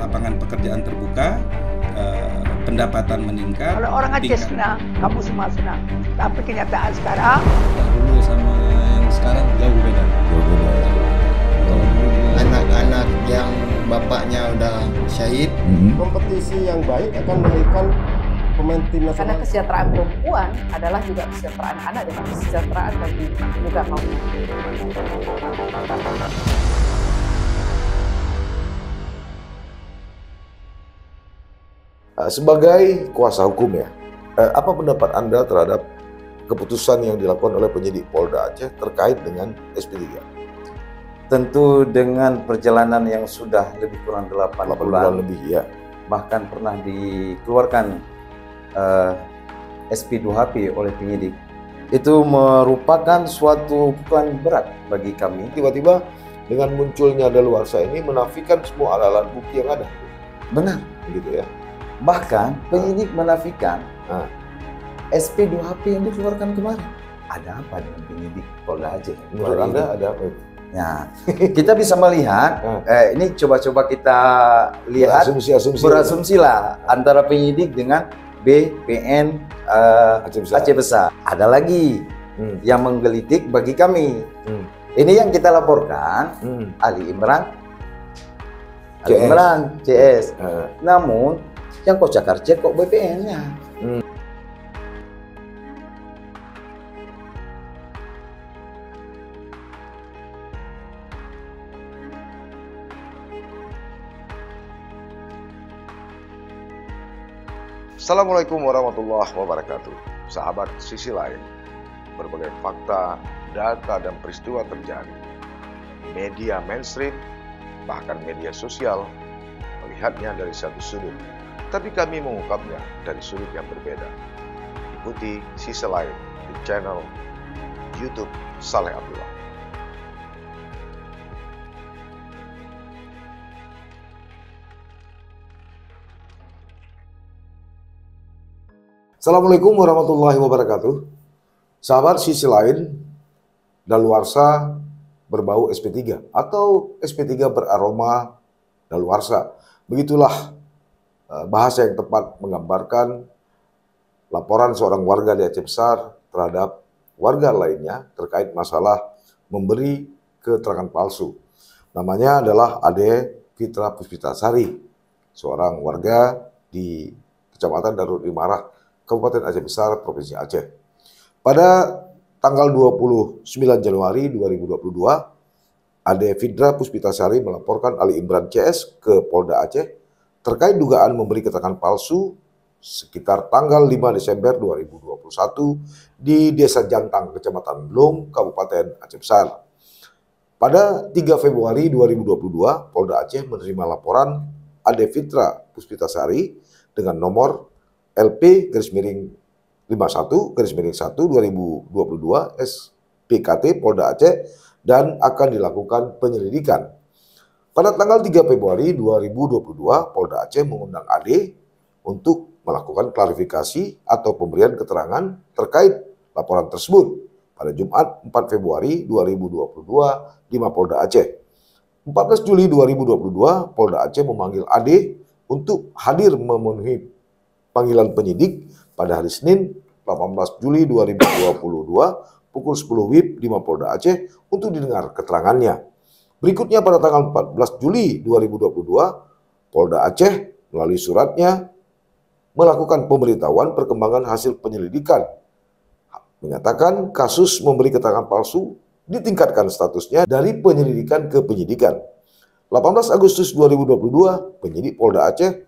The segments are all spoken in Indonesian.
lapangan pekerjaan terbuka, pendapatan meningkat. Kalau orang Aceh senang, kamu semua senang. Tapi kenyataan sekarang, dulu sama yang sekarang jauh beda. Anak-anak yang bapaknya udah syahid, kompetisi yang baik akan melahirkan pemain tim nasional. Karena kesejahteraan perempuan adalah juga kesejahteraan anak dan kesejahteraan bagi juga kaum. Sebagai kuasa hukum ya, apa pendapat Anda terhadap keputusan yang dilakukan oleh penyidik Polda Aceh terkait dengan SP3? Tentu dengan perjalanan yang sudah lebih kurang 8 bulan lebih ya. Bahkan pernah dikeluarkan SP2HP oleh penyidik. Itu merupakan suatu pukulan berat bagi kami. Tiba-tiba dengan munculnya daluarsa ini menafikan semua alat-alat bukti yang ada. Benar. Gitu ya. Bahkan penyidik menafikan SP2HP yang dikeluarkan kemarin. Ada apa dengan penyidik Polda Aceh? Menurut Anda ada apa itu? Ya, kita bisa melihat, ini coba-coba kita lihat, berasumsi lah antara penyidik dengan BPN Aceh Besar. Ada lagi yang menggelitik bagi kami. Ini yang kita laporkan, Ali Imran CS. Namun yang Kocakarce kok BPN-nya. Assalamualaikum warahmatullahi wabarakatuh. Sahabat Sisi Lain, berbagai fakta, data, dan peristiwa terjadi. Media mainstream, bahkan media sosial, melihatnya dari satu sudut, tapi kami mengungkapnya dari sudut yang berbeda. Ikuti Sisi Lain di channel YouTube Saleh Abdullah. Assalamualaikum warahmatullahi wabarakatuh. Sahabat Sisi Lain, daluarsa berbau SP3 atau SP3 beraroma daluarsa. Begitulah bahasa yang tepat menggambarkan laporan seorang warga di Aceh Besar terhadap warga lainnya terkait masalah memberi keterangan palsu. Namanya adalah Ade Fitra Puspitasari, seorang warga di Kecamatan Darul Imarah, Kabupaten Aceh Besar, Provinsi Aceh. Pada tanggal 29 Januari 2022, Ade Fitra Puspitasari melaporkan Ali Imran CS ke Polda Aceh terkait dugaan memberi keterangan palsu sekitar tanggal 5 Desember 2021 di Desa Jantang, Kecamatan Blong, Kabupaten Aceh Besar. Pada 3 Februari 2022, Polda Aceh menerima laporan Ade Fitra Puspitasari dengan nomor LP-51-1-2022 SPKT Polda Aceh dan akan dilakukan penyelidikan. Pada tanggal 3 Februari 2022, Polda Aceh mengundang Ade untuk melakukan klarifikasi atau pemberian keterangan terkait laporan tersebut pada Jumat 4 Februari 2022 di Mapolda Aceh. 14 Juli 2022, Polda Aceh memanggil Ade untuk hadir memenuhi panggilan penyidik pada hari Senin 18 Juli 2022 pukul 10 WIB di Mapolda Aceh untuk didengar keterangannya. Berikutnya pada tanggal 14 Juli 2022, Polda Aceh melalui suratnya melakukan pemberitahuan perkembangan hasil penyelidikan. Menyatakan kasus memberi keterangan palsu ditingkatkan statusnya dari penyelidikan ke penyidikan. 18 Agustus 2022, penyidik Polda Aceh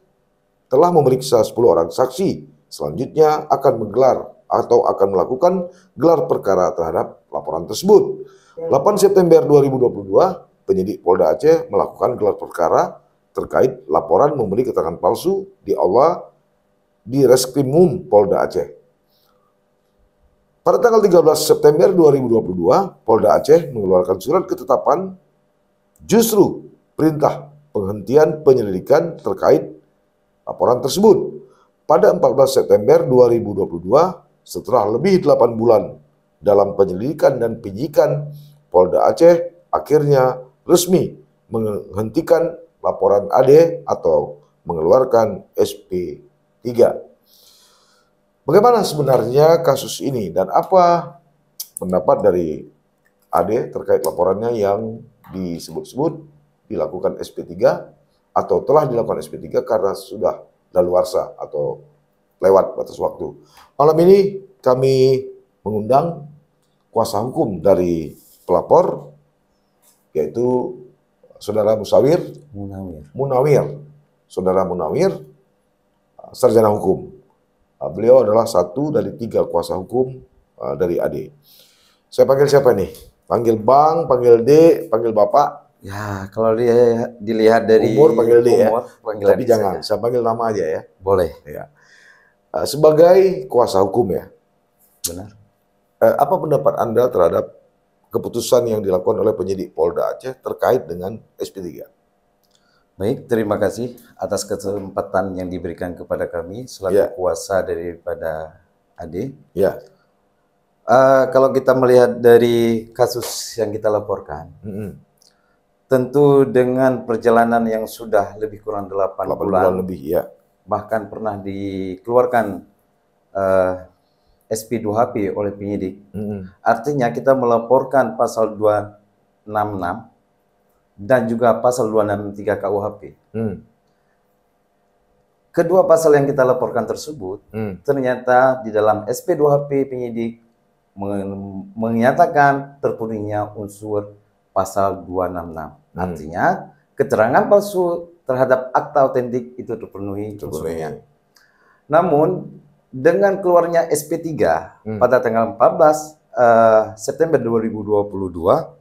telah memeriksa 10 orang saksi. Selanjutnya akan menggelar atau akan melakukan gelar perkara terhadap laporan tersebut. 8 September 2022, penyidik Polda Aceh melakukan gelar perkara terkait laporan memberi keterangan palsu di Reskrimum Polda Aceh. Pada tanggal 13 September 2022, Polda Aceh mengeluarkan surat ketetapan justru perintah penghentian penyelidikan terkait laporan tersebut. Pada 14 September 2022, setelah lebih 8 bulan dalam penyelidikan dan penyidikan, Polda Aceh akhirnya resmi menghentikan laporan AD atau mengeluarkan SP3. Bagaimana sebenarnya kasus ini dan apa pendapat dari AD terkait laporannya yang disebut-sebut dilakukan SP3 atau telah dilakukan SP3 karena sudah daluarsa atau lewat batas waktu. Malam ini kami mengundang kuasa hukum dari pelapor, yaitu Saudara Munawir. Saudara Munawir, sarjana hukum. Beliau adalah satu dari 3 kuasa hukum dari AD. Saya panggil siapa nih? Panggil Bang, panggil D, panggil Bapak. Ya, kalau dilihat dari umur panggil D ya. Tapi jangan, saya panggil nama aja ya. Boleh. Ya. Sebagai kuasa hukum ya. Benar. Apa pendapat Anda terhadap keputusan yang dilakukan oleh penyidik Polda Aceh terkait dengan SP3? Baik, terima kasih atas kesempatan yang diberikan kepada kami selaku kuasa daripada AD. Ya. Kalau kita melihat dari kasus yang kita laporkan, tentu dengan perjalanan yang sudah lebih kurang 8 bulan lebih, ya. Bahkan pernah dikeluarkan SP2HP oleh penyidik. Artinya kita melaporkan pasal 266 dan juga pasal 263 KUHP. Kedua pasal yang kita laporkan tersebut, ternyata di dalam SP2HP penyidik menyatakan terpenuhinya unsur pasal 266. Artinya keterangan palsu terhadap akta otentik itu terpenuhi unsurnya. Namun dengan keluarnya SP3 pada tanggal 14 September 2022,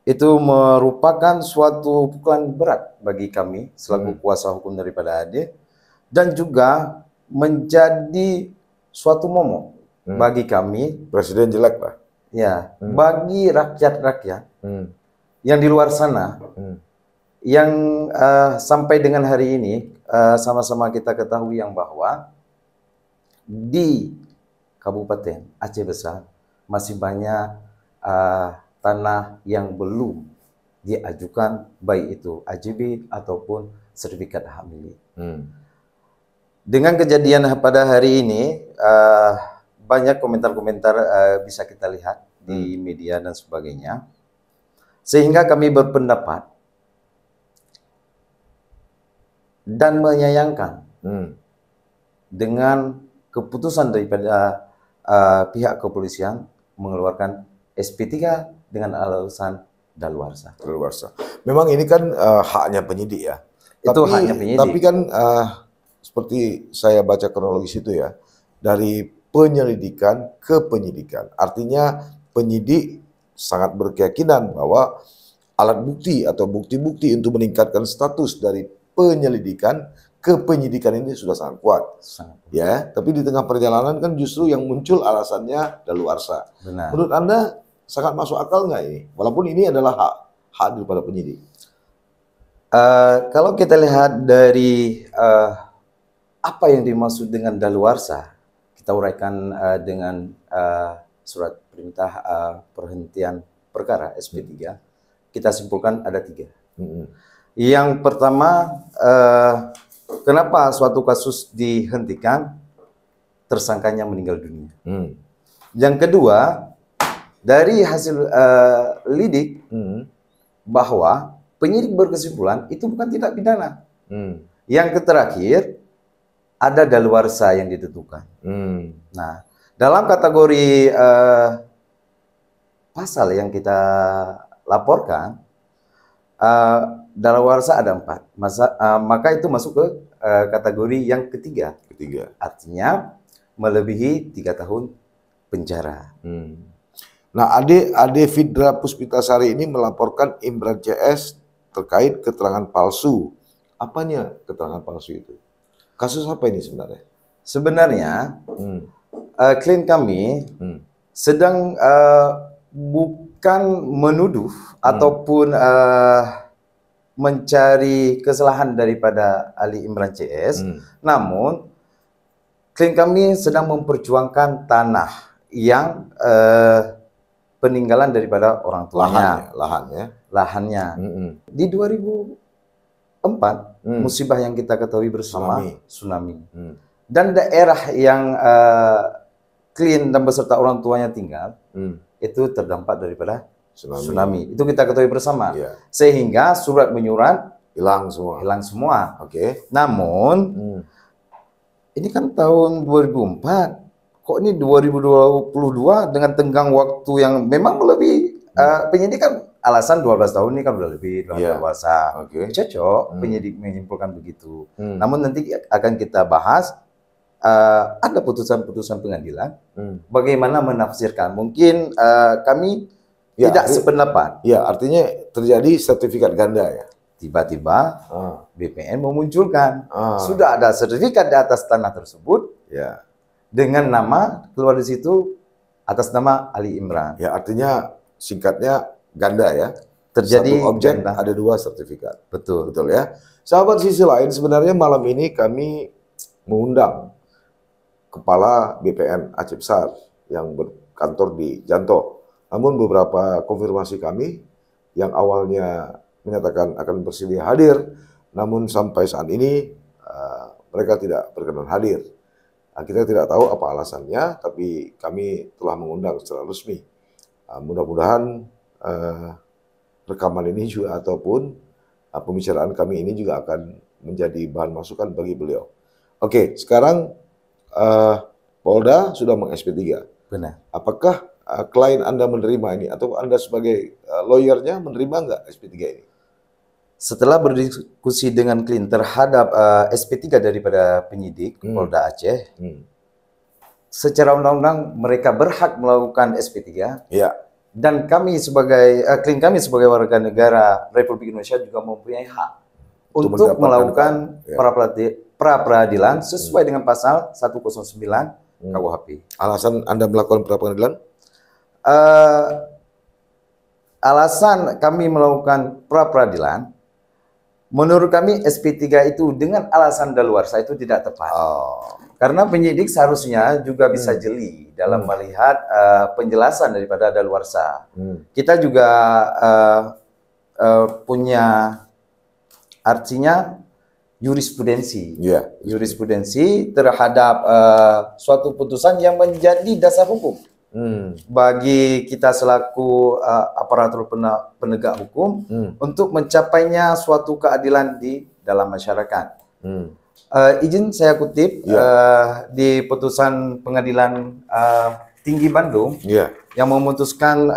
itu merupakan suatu pukulan berat bagi kami selaku kuasa hukum daripada AD, dan juga menjadi suatu momok bagi kami. Presiden jelek lah. Ya, bagi rakyat-rakyat yang di luar sana, yang sampai dengan hari ini sama-sama kita ketahui yang bahwa di Kabupaten Aceh Besar masih banyak tanah yang belum diajukan, baik itu AJB ataupun sertifikat hak milik. Dengan kejadian pada hari ini, banyak komentar-komentar bisa kita lihat di media dan sebagainya, sehingga kami berpendapat dan menyayangkan dengan keputusan daripada pihak kepolisian mengeluarkan SP3 dengan alasan daluarsa. Memang ini kan haknya penyidik ya. Itu haknya penyidik. Tapi kan seperti saya baca kronologis itu ya, dari penyelidikan ke penyidikan. Artinya penyidik sangat berkeyakinan bahwa alat bukti atau bukti-bukti untuk meningkatkan status dari penyelidikan ke penyidikan ini sudah sangat kuat. Ya, tapi di tengah perjalanan kan justru yang muncul alasannya daluarsa. Benar. Menurut Anda sangat masuk akal nggak ini? Walaupun ini adalah hak daripada penyidik. Kalau kita lihat dari apa yang dimaksud dengan daluarsa, kita uraikan dengan surat perintah perhentian perkara SP3, kita simpulkan ada 3. Yang pertama, kenapa suatu kasus dihentikan, tersangkanya meninggal dunia. Yang kedua, dari hasil lidik bahwa penyidik berkesimpulan itu bukan tindak pidana. Yang terakhir, ada daluarsa yang ditentukan. Nah, dalam kategori pasal yang kita laporkan, daluarsa ada 4. Maka itu masuk ke kategori yang ketiga. Artinya melebihi 3 tahun penjara. Nah, Ade Fidra Puspitasari ini melaporkan Imran CS terkait keterangan palsu. Apanya keterangan palsu itu? Kasus apa ini sebenarnya? Sebenarnya klien kami sedang bukan menuduh ataupun mencari kesalahan daripada Ali Imran CS, namun klien kami sedang memperjuangkan tanah yang peninggalan daripada orang tuanya. Lahannya. Di 2016 keempat, musibah yang kita ketahui bersama, tsunami. Dan daerah yang klien dan beserta orang tuanya tinggal, itu terdampak daripada tsunami. Itu kita ketahui bersama. Sehingga surat menyurat hilang semua. Namun, ini kan tahun 2004. Kok ini 2022 dengan tenggang waktu yang memang lebih penyidik kan alasan 12 tahun ini kan udah lebih dewasa. Cocok penyidik menyimpulkan begitu. Namun nanti akan kita bahas ada putusan-putusan pengadilan bagaimana menafsirkan. Mungkin kami tidak sependapat. Ya, artinya terjadi sertifikat ganda ya. Tiba-tiba BPN memunculkan sudah ada sertifikat di atas tanah tersebut. Dengan nama keluar di situ atas nama Ali Imran. Ya, artinya singkatnya ganda ya. Terjadi satu objek ganda. Ada 2 sertifikat. Betul ya. Sahabat sisi lain, sebenarnya malam ini kami mengundang Kepala BPN Aceh Besar yang berkantor di Janto. Namun beberapa konfirmasi kami yang awalnya menyatakan akan bersedia hadir, namun sampai saat ini mereka tidak berkenan hadir. Kita tidak tahu apa alasannya, tapi kami telah mengundang secara resmi. Mudah-mudahan rekaman ini juga ataupun pembicaraan kami ini juga akan menjadi bahan masukan bagi beliau. Oke, sekarang Polda sudah meng-SP3. Benar. Apakah klien Anda menerima ini atau Anda sebagai lawyernya menerima nggak SP3 ini? Setelah berdiskusi dengan klien terhadap SP3 daripada penyidik Polda Aceh, secara undang-undang mereka berhak melakukan SP3. Dan kami sebagai klien kami sebagai warga negara Republik Indonesia juga mempunyai hak untuk melakukan pra-peradilan sesuai dengan pasal 109 KUHP. Alasan Anda melakukan pra-peradilan? Alasan kami melakukan pra-peradilan, menurut kami SP3 itu dengan alasan daluarsa itu tidak tepat. Karena penyidik seharusnya juga bisa jeli dalam melihat penjelasan daripada daluarsa. Kita juga punya artinya jurisprudensi. Jurisprudensi terhadap suatu putusan yang menjadi dasar hukum. Bagi kita selaku aparatur penegak hukum untuk mencapainya suatu keadilan di dalam masyarakat. Izin saya kutip di putusan pengadilan tinggi Bandung yang memutuskan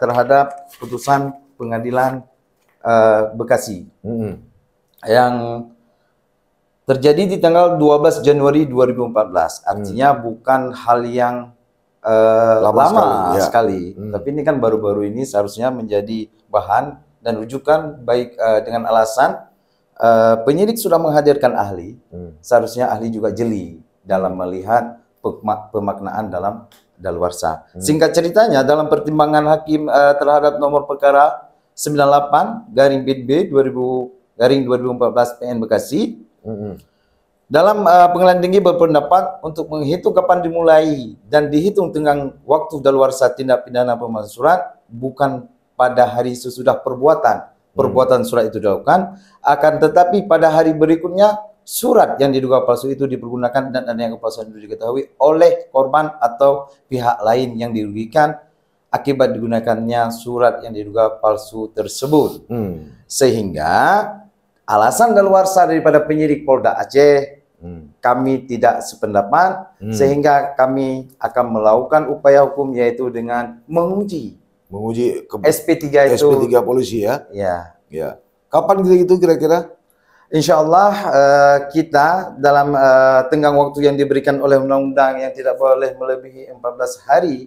terhadap putusan pengadilan Bekasi yang terjadi di tanggal 12 Januari 2014. Artinya bukan hal yang lama sekali. Tapi ini kan baru-baru ini seharusnya menjadi bahan dan rujukan baik dengan alasan penyidik sudah menghadirkan ahli, seharusnya ahli juga jeli dalam melihat pemaknaan dalam daluarsa. Singkat ceritanya dalam pertimbangan hakim terhadap nomor perkara 98/B/2014 PN Bekasi, dalam pengadilan tinggi berpendapat untuk menghitung kapan dimulai dan dihitung tenggang waktu daluarsa tindak pidana pemalsuan surat bukan pada hari sesudah perbuatan surat itu dilakukan, akan tetapi pada hari berikutnya surat yang diduga palsu itu dipergunakan dan adanya kepalsuan itu diketahui oleh korban atau pihak lain yang dirugikan akibat digunakannya surat yang diduga palsu tersebut. Sehingga alasan daluarsa daripada penyidik Polda Aceh kami tidak sependapat, sehingga kami akan melakukan upaya hukum yaitu dengan menguji SP3 itu. SP3 polisi ya? Ya. Kapan gitu kira-kira? Insya Allah kita dalam tenggang waktu yang diberikan oleh undang-undang yang tidak boleh melebihi 14 hari,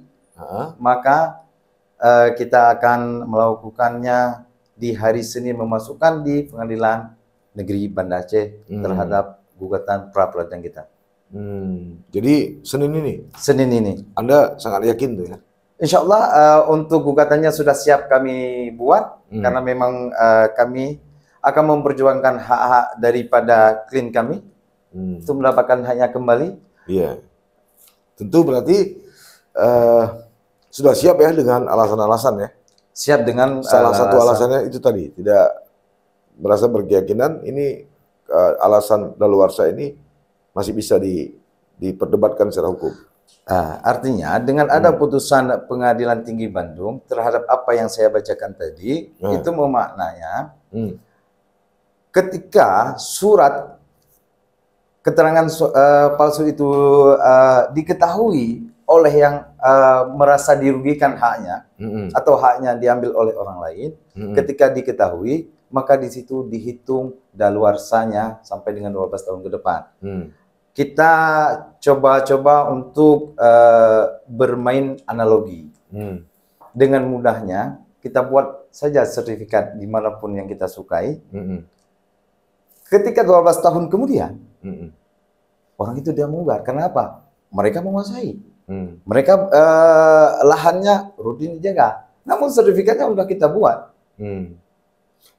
maka kita akan melakukannya di hari Senin, memasukkan di Pengadilan Negeri Banda Aceh terhadap gugatan pra-peradilan kita. Jadi Senin ini? Senin ini. Anda sangat yakin tuh ya? Insya Allah untuk gugatannya sudah siap kami buat, karena memang kami akan memperjuangkan hak-hak daripada klien kami untuk mendapatkan haknya kembali. Iya. Tentu berarti sudah siap ya dengan alasan-alasan ya? Siap dengan salah satu alasannya itu tadi, tidak merasa berkeyakinan ini alasan daluarsa ini masih bisa diperdebatkan secara hukum. Artinya dengan ada putusan Pengadilan Tinggi Bandung terhadap apa yang saya bacakan tadi, itu memaknanya ketika surat keterangan palsu itu diketahui oleh yang merasa dirugikan haknya atau haknya diambil oleh orang lain, ketika diketahui maka di situ dihitung daluarsanya sampai dengan 12 tahun ke depan. Kita coba-coba untuk bermain analogi. Dengan mudahnya kita buat saja sertifikat dimanapun yang kita sukai. Ketika 12 tahun kemudian orang itu dia mengubah. Kenapa? Mereka menguasai. Mereka lahannya rutin dijaga. Namun sertifikatnya udah kita buat.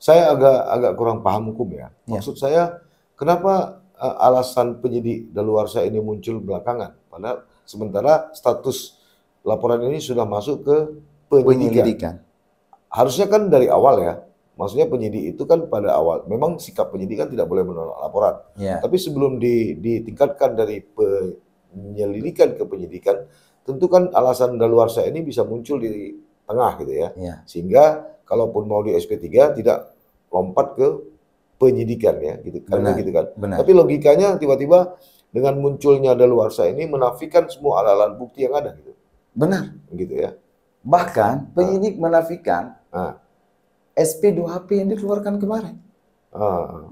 Saya agak kurang paham hukum ya. Maksud saya, kenapa alasan penyidik daluarsa ini muncul belakangan? Padahal sementara status laporan ini sudah masuk ke penyelidikan. Harusnya kan dari awal ya. Maksudnya penyidik itu kan pada awal, memang sikap penyidik kan tidak boleh menolak laporan. Tapi sebelum ditingkatkan dari penyelidikan ke penyidikan, tentu kan alasan daluarsa ini bisa muncul di tengah gitu ya. Sehingga kalaupun mau di SP3 tidak lompat ke penyidikan ya, gitu kan. Gitu kan. Tapi logikanya tiba-tiba dengan munculnya daluarsa ini menafikan semua alat-alat bukti yang ada gitu. Benar. Gitu ya. Bahkan penyidik menafikan SP2HP yang dikeluarkan kemarin.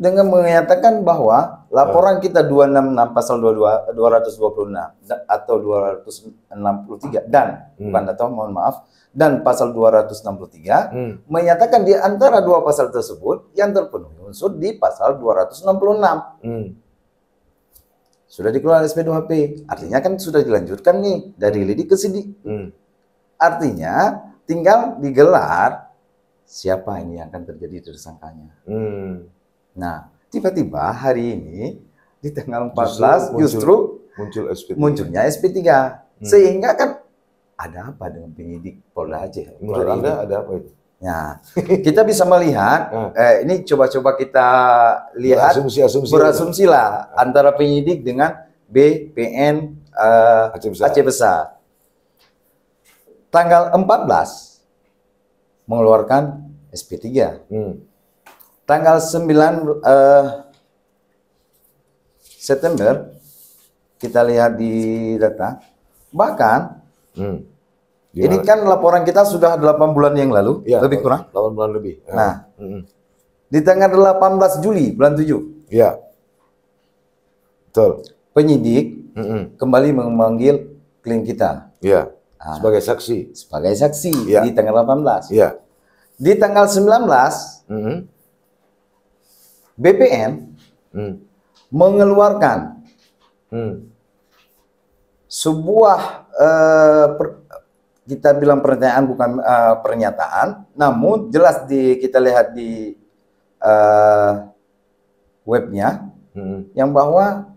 Dengan menyatakan bahwa laporan kita 266 pasal 226 atau 263 dan mohon maaf, dan pasal 263 menyatakan di antara dua pasal tersebut yang terpenuhi unsur di pasal 266. Sudah dikeluarkan SP2HP, artinya kan sudah dilanjutkan nih dari lidik ke sidik. Artinya tinggal digelar siapa ini yang akan terjadi tersangkanya. Nah, tiba-tiba hari ini di tanggal 14 justru munculnya SP3. Sehingga kan ada apa dengan penyidik Polda Aceh? Menurut Anda ada apa itu? Nah, kita bisa melihat, ini coba-coba kita lihat, berasumsi lah antara penyidik dengan BPN Aceh Besar. Tanggal 14 mengeluarkan SP3. Tanggal 9 September kita lihat di data, bahkan ini kan laporan kita sudah 8 bulan yang lalu, lebih kurang 8 bulan lebih. Nah, di tanggal 18 Juli bulan 7, betul, penyidik kembali memanggil klien kita, sebagai saksi, di tanggal 18. Di tanggal 19 BPN mengeluarkan sebuah kita bilang pernyataan, bukan pernyataan, namun jelas kita lihat di webnya yang bahwa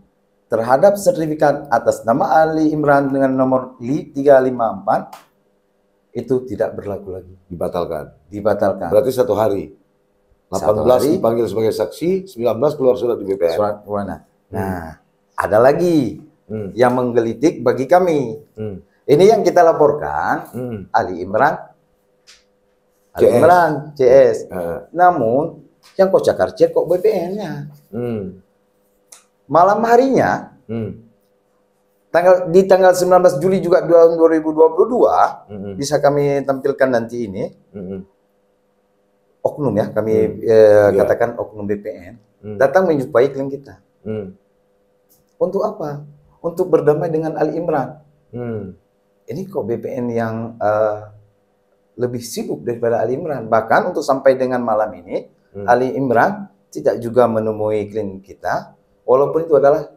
terhadap sertifikat atas nama Ali Imran dengan nomor 354 itu tidak berlaku lagi, dibatalkan. Berarti 1 hari. 18 dipanggil sebagai saksi, 19 keluar surat di BPN. Nah, ada lagi yang menggelitik bagi kami. Ini yang kita laporkan, Ali Imran CS. Namun yang kocar-kacir kok BPN-nya. Malam harinya, di tanggal 19 Juli juga 2022, bisa kami tampilkan nanti ini. Oknum ya, kami katakan oknum BPN, datang menjumpai klien kita. Untuk apa? Untuk berdamai dengan Ali Imran. Ini kok BPN yang lebih sibuk daripada Ali Imran. Bahkan untuk sampai dengan malam ini, Ali Imran tidak juga menemui klien kita, walaupun itu adalah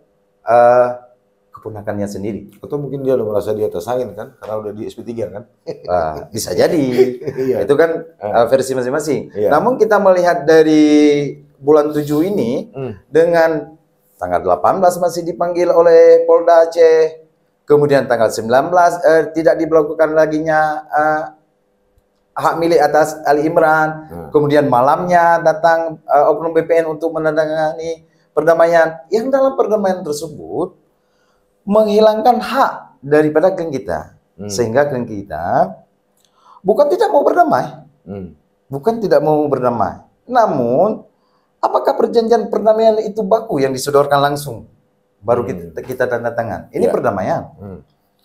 keponakannya sendiri. Atau mungkin dia udah merasa di atas angin kan, karena udah di SP3 kan. Bisa jadi. Itu kan versi masing-masing. Namun kita melihat dari bulan 7 ini, dengan tanggal 18 masih dipanggil oleh Polda Aceh, kemudian tanggal 19 tidak diberlakukan laginya hak milik atas Ali Imran, kemudian malamnya datang oknum BPN untuk menandatangani perdamaian, yang dalam perdamaian tersebut menghilangkan hak daripada klien kita, sehingga klien kita bukan tidak mau berdamai, namun apakah perjanjian perdamaian itu baku yang disodorkan langsung baru kita tanda tangan? Ini perdamaian.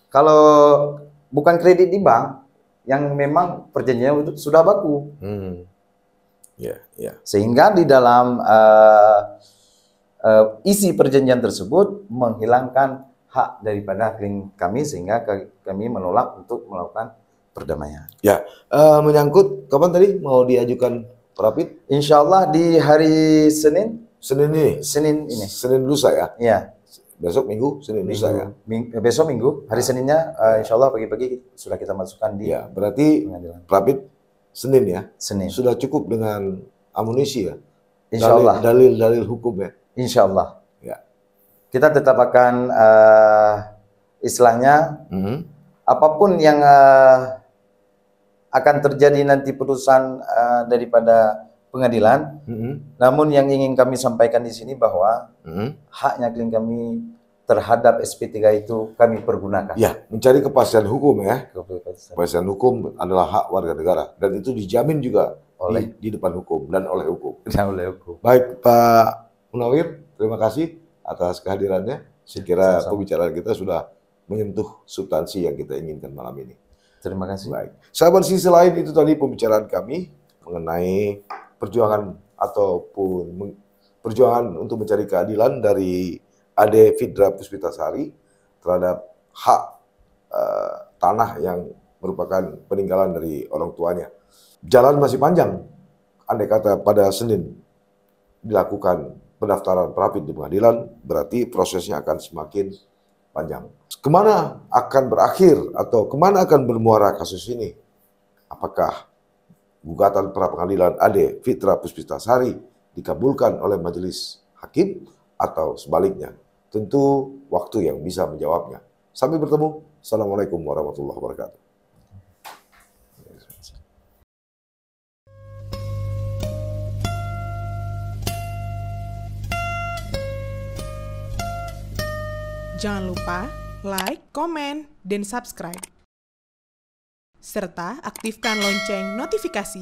Kalau bukan kredit di bank yang memang perjanjiannya sudah baku. Sehingga di dalam isi perjanjian tersebut menghilangkan hak daripada klien kami, sehingga kami menolak untuk melakukan perdamaian. Ya, menyangkut kapan tadi mau diajukan Rapid? Insya Allah di hari Senin. Senin ini. Senin lusa ya. Iya. Besok Minggu, Senin lusa ya. Besok Minggu, hari Seninnya Insya Allah pagi-pagi sudah kita masukkan di. Ya, berarti Rapid Senin ya. Senin. Sudah cukup dengan amunisi ya. Insya Allah. Dalil hukum ya. Insya Allah. Ya. Kita tetap akan istilahnya apapun yang akan terjadi nanti putusan daripada pengadilan. Namun yang ingin kami sampaikan di sini bahwa haknya klien kami terhadap SP3 itu kami pergunakan. Ya, mencari kepastian hukum ya. Kepastian hukum adalah hak warga negara dan itu dijamin juga oleh di depan hukum dan oleh hukum. Baik, Pak Munawir, terima kasih atas kehadirannya. Saya kira pembicaraan kita sudah menyentuh substansi yang kita inginkan malam ini. Terima kasih. Baik. Sahabat Sisi Lain, itu tadi pembicaraan kami mengenai perjuangan ataupun perjuangan untuk mencari keadilan dari Ade Fidra Puspitasari terhadap hak tanah yang merupakan peninggalan dari orang tuanya. Jalan masih panjang. Andai kata pada Senin dilakukan pendaftaran Rapid di pengadilan, berarti prosesnya akan semakin panjang. Kemana akan berakhir atau kemana akan bermuara kasus ini? Apakah gugatan pra pengadilan Ade Fidra Puspitasari dikabulkan oleh majelis hakim atau sebaliknya? Tentu waktu yang bisa menjawabnya. Sampai bertemu. Assalamualaikum warahmatullahi wabarakatuh. Jangan lupa like, komen, dan subscribe. Serta aktifkan lonceng notifikasi.